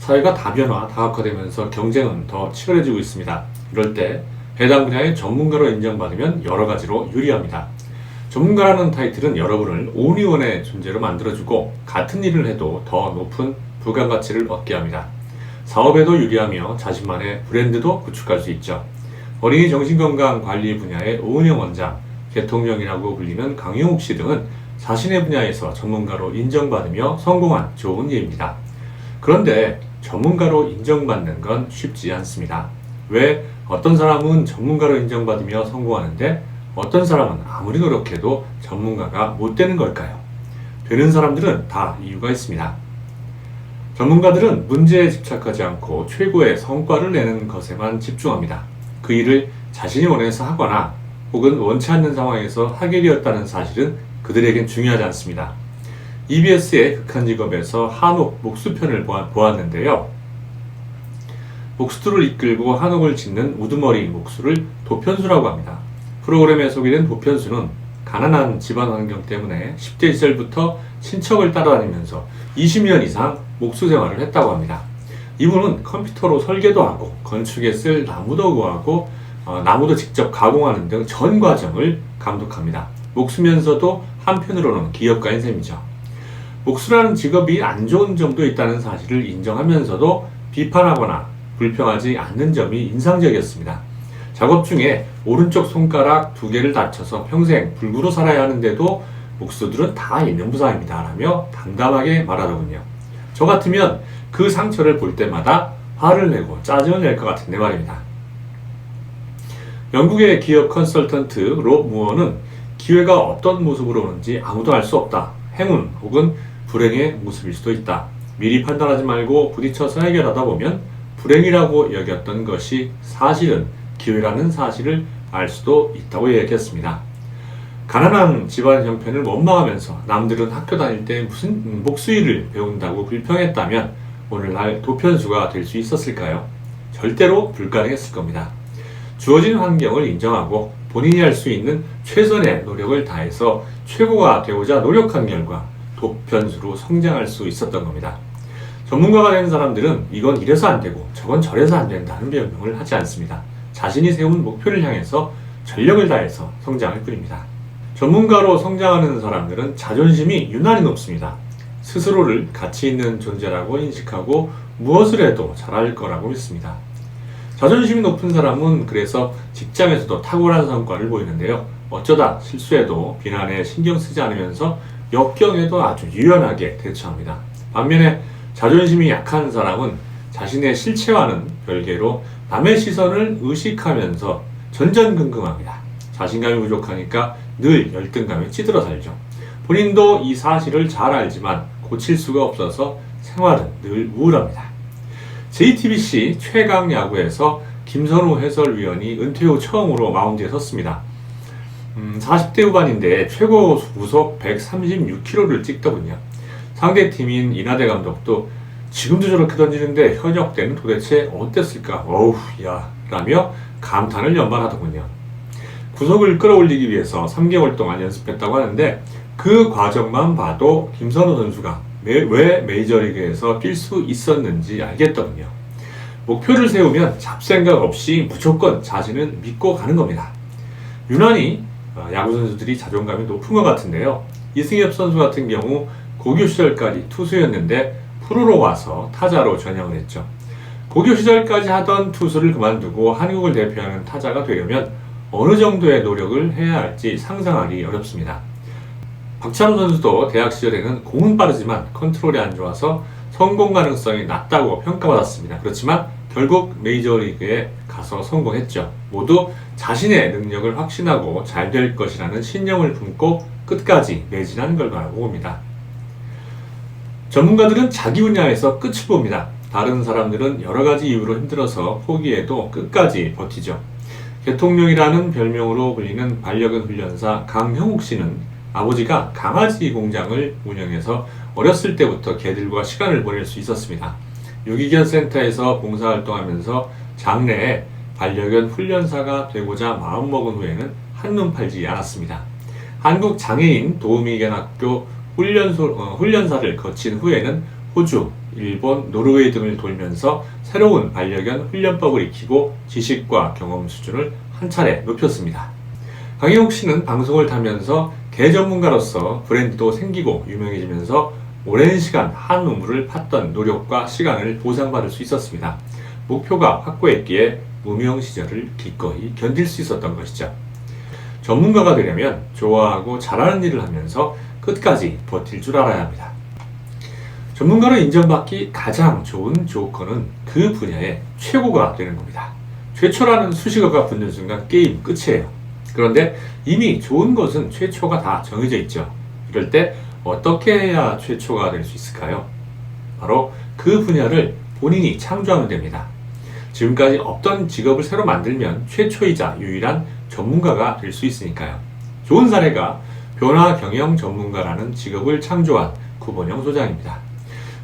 사회가 다변화, 다각화되면서 경쟁은 더 치열해지고 있습니다. 이럴 때 해당 분야의 전문가로 인정받으면 여러 가지로 유리합니다. 전문가라는 타이틀은 여러분을 온리원의 존재로 만들어주고 같은 일을 해도 더 높은 부가가치를 얻게 합니다. 사업에도 유리하며 자신만의 브랜드도 구축할 수 있죠. 어린이 정신건강관리 분야의 오은영 원장, 개통령이라고 불리는 강용욱 씨 등은 자신의 분야에서 전문가로 인정받으며 성공한 좋은 예입니다. 그런데 전문가로 인정받는 건 쉽지 않습니다. 왜 어떤 사람은 전문가로 인정받으며 성공하는데 어떤 사람은 아무리 노력해도 전문가가 못 되는 걸까요? 되는 사람들은 다 이유가 있습니다. 전문가들은 문제에 집착하지 않고 최고의 성과를 내는 것에만 집중합니다. 그 일을 자신이 원해서 하거나 혹은 원치 않는 상황에서 하게 되었다는 사실은 그들에겐 중요하지 않습니다. EBS의 극한 직업에서 한옥 목수편을 보았는데요. 목수들을 이끌고 한옥을 짓는 우두머리 목수를 도편수라고 합니다. 프로그램에 소개된 도편수는 가난한 집안 환경 때문에 10대 시절부터 친척을 따라다니면서 20년 이상 목수 생활을 했다고 합니다. 이분은 컴퓨터로 설계도 하고 건축에 쓸 나무도 구하고 나무도 직접 가공하는 등 전 과정을 감독합니다. 목수면서도 한편으로는 기업가인 셈이죠. 목수라는 직업이 안 좋은 점도 있다는 사실을 인정하면서도 비판하거나 불평하지 않는 점이 인상적이었습니다. 작업 중에 오른쪽 손가락 2개를 다쳐서 평생 불구로 살아야 하는데도 목수들은 다 있는 부상입니다 라며 담담하게 말하더군요. 저 같으면 그 상처를 볼 때마다 화를 내고 짜증을 낼 것 같은데 말입니다. 영국의 기업 컨설턴트 롭 무어는 기회가 어떤 모습으로 오는지 아무도 알 수 없다. 행운 혹은 불행의 모습일 수도 있다. 미리 판단하지 말고 부딪혀서 해결하다 보면 불행이라고 여겼던 것이 사실은 기회라는 사실을 알 수도 있다고 얘기했습니다. 가난한 집안 형편을 원망하면서 남들은 학교 다닐 때 무슨 목수일을 배운다고 불평했다면 오늘날 도편수가 될 수 있었을까요? 절대로 불가능했을 겁니다. 주어진 환경을 인정하고 본인이 할 수 있는 최선의 노력을 다해서 최고가 되고자 노력한 결과 도편수로 성장할 수 있었던 겁니다. 전문가가 된 사람들은 이건 이래서 안 되고 저건 저래서 안 된다는 변명을 하지 않습니다. 자신이 세운 목표를 향해서 전력을 다해서 성장할 뿐입니다. 전문가로 성장하는 사람들은 자존심이 유난히 높습니다. 스스로를 가치 있는 존재라고 인식하고 무엇을 해도 잘할 거라고 믿습니다. 자존심이 높은 사람은 그래서 직장에서도 탁월한 성과를 보이는데요. 어쩌다 실수해도 비난에 신경 쓰지 않으면서 역경에도 아주 유연하게 대처합니다. 반면에 자존심이 약한 사람은 자신의 실체와는 별개로 남의 시선을 의식하면서 전전긍긍합니다. 자신감이 부족하니까 늘 열등감에 찌들어 살죠. 본인도 이 사실을 잘 알지만 고칠 수가 없어서 생활은 늘 우울합니다. JTBC 최강 야구에서 김선우 해설위원이 은퇴 후 처음으로 마운드에 섰습니다. 40대 후반인데 최고 구속 136km를 찍더군요. 상대팀인 이나대 감독도 지금도 저렇게 던지는데 현역 때는 도대체 어땠을까? 어우 야 라며 감탄을 연발하더군요. 구속을 끌어올리기 위해서 3개월 동안 연습했다고 하는데 그 과정만 봐도 김선우 선수가 왜 메이저리그에서 뛸 수 있었는지 알겠더군요. 목표를 세우면 잡생각 없이 무조건 자신을 믿고 가는 겁니다. 유난히 야구 선수들이 자존감이 높은 것 같은데요. 이승엽 선수 같은 경우 고교 시절까지 투수였는데 프로로 와서 타자로 전향을 했죠. 고교 시절까지 하던 투수를 그만두고 한국을 대표하는 타자가 되려면 어느 정도의 노력을 해야 할지 상상하기 어렵습니다. 박찬호 선수도 대학 시절에는 공은 빠르지만 컨트롤이 안 좋아서 성공 가능성이 낮다고 평가받았습니다. 그렇지만 결국 메이저리그에 가서 성공했죠. 모두 자신의 능력을 확신하고 잘 될 것이라는 신념을 품고 끝까지 매진한 결과라고 봅니다. 전문가들은 자기 분야에서 끝을 봅니다. 다른 사람들은 여러 가지 이유로 힘들어서 포기해도 끝까지 버티죠. 개통령이라는 별명으로 불리는 반려견 훈련사 강형욱 씨는 아버지가 강아지 공장을 운영해서 어렸을 때부터 개들과 시간을 보낼 수 있었습니다. 유기견 센터에서 봉사활동하면서 장래에 반려견 훈련사가 되고자 마음먹은 후에는 한눈 팔지 않았습니다. 한국장애인 도우미견학교 훈련사를 거친 후에는 호주, 일본, 노르웨이 등을 돌면서 새로운 반려견 훈련법을 익히고 지식과 경험 수준을 한 차례 높였습니다. 강희옥 씨는 방송을 타면서 개 전문가로서 브랜드도 생기고 유명해지면서 오랜 시간 한 우물을 팠던 노력과 시간을 보상받을 수 있었습니다. 목표가 확고했기에 무명 시절을 기꺼이 견딜 수 있었던 것이죠. 전문가가 되려면 좋아하고 잘하는 일을 하면서 끝까지 버틸 줄 알아야 합니다. 전문가로 인정받기 가장 좋은 조건은 그 분야의 최고가 되는 겁니다. 최초라는 수식어가 붙는 순간 게임 끝이에요. 그런데 이미 좋은 것은 최초가 다 정해져 있죠. 이럴 때 어떻게 해야 최초가 될 수 있을까요? 바로 그 분야를 본인이 창조하면 됩니다. 지금까지 없던 직업을 새로 만들면 최초이자 유일한 전문가가 될 수 있으니까요. 좋은 사례가 변화 경영 전문가라는 직업을 창조한 구본영 소장입니다.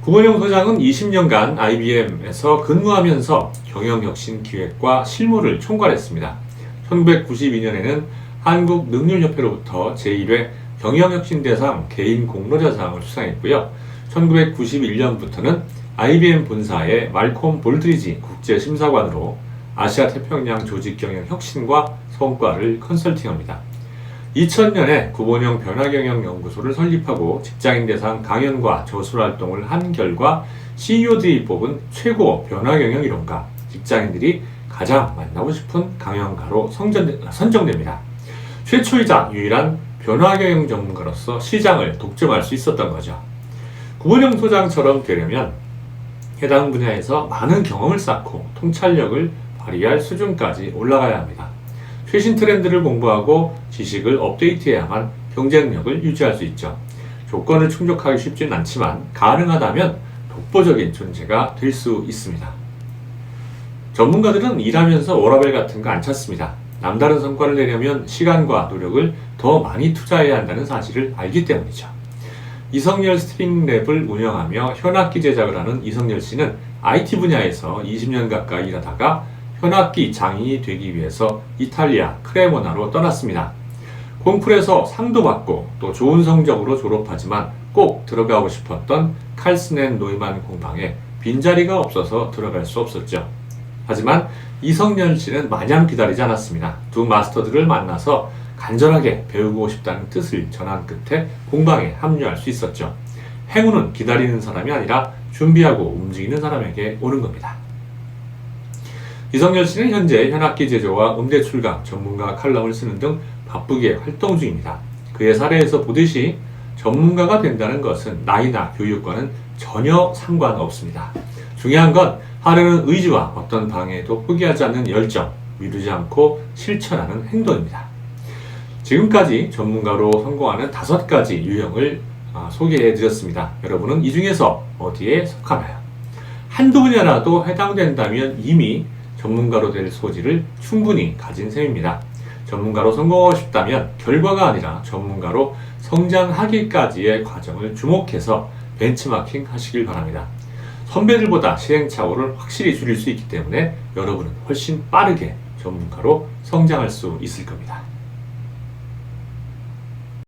구본영 소장은 20년간 IBM에서 근무하면서 경영혁신 기획과 실무를 총괄했습니다. 1992년에는 한국능률협회로부터 제1회 경영혁신대상 개인 공로자상을 수상했고요. 1991년부터는 IBM 본사의 말콤 볼드리지 국제심사관으로 아시아 태평양 조직경영 혁신과 성과를 컨설팅합니다. 2000년에 구본영 변화경영연구소를 설립하고 직장인대상 강연과 저술활동을 한 결과 CEO들이 뽑은 최고 변화경영 이론가, 직장인들이 가장 만나고 싶은 강연가로 선정됩니다. 최초이자 유일한 변화경영 전문가로서 시장을 독점할 수 있었던 거죠. 구본영 소장처럼 되려면 해당 분야에서 많은 경험을 쌓고 통찰력을 발휘할 수준까지 올라가야 합니다. 최신 트렌드를 공부하고 지식을 업데이트해야만 경쟁력을 유지할 수 있죠. 조건을 충족하기 쉽지는 않지만 가능하다면 독보적인 존재가 될 수 있습니다. 전문가들은 일하면서 워라밸 같은 거 안 찾습니다. 남다른 성과를 내려면 시간과 노력을 더 많이 투자해야 한다는 사실을 알기 때문이죠. 이성열 스트링랩을 운영하며 현악기 제작을 하는 이성열 씨는 IT 분야에서 20년 가까이 일하다가 현악기 장인이 되기 위해서 이탈리아 크레모나로 떠났습니다. 콩쿨에서 상도 받고 또 좋은 성적으로 졸업하지만 꼭 들어가고 싶었던 칼슨 앤 노이만 공방에 빈자리가 없어서 들어갈 수 없었죠. 하지만 이성열 씨는 마냥 기다리지 않았습니다. 두 마스터들을 만나서 간절하게 배우고 싶다는 뜻을 전한 끝에 공방에 합류할 수 있었죠. 행운은 기다리는 사람이 아니라 준비하고 움직이는 사람에게 오는 겁니다. 이성열 씨는 현재 현악기 제조와 음대 출강, 전문가 칼럼을 쓰는 등 바쁘게 활동 중입니다. 그의 사례에서 보듯이 전문가가 된다는 것은 나이나 교육과는 전혀 상관없습니다. 중요한 건 하려는 의지와 어떤 방해에도 포기하지 않는 열정, 미루지 않고 실천하는 행동입니다. 지금까지 전문가로 성공하는 5가지 유형을 소개해 드렸습니다. 여러분은 이 중에서 어디에 속하나요? 한두 분야라도 해당된다면 이미 전문가로 될 소질을 충분히 가진 셈입니다. 전문가로 성공하고 싶다면 결과가 아니라 전문가로 성장하기까지의 과정을 주목해서 벤치마킹 하시길 바랍니다. 선배들보다 시행착오를 확실히 줄일 수 있기 때문에 여러분은 훨씬 빠르게 전문가로 성장할 수 있을 겁니다.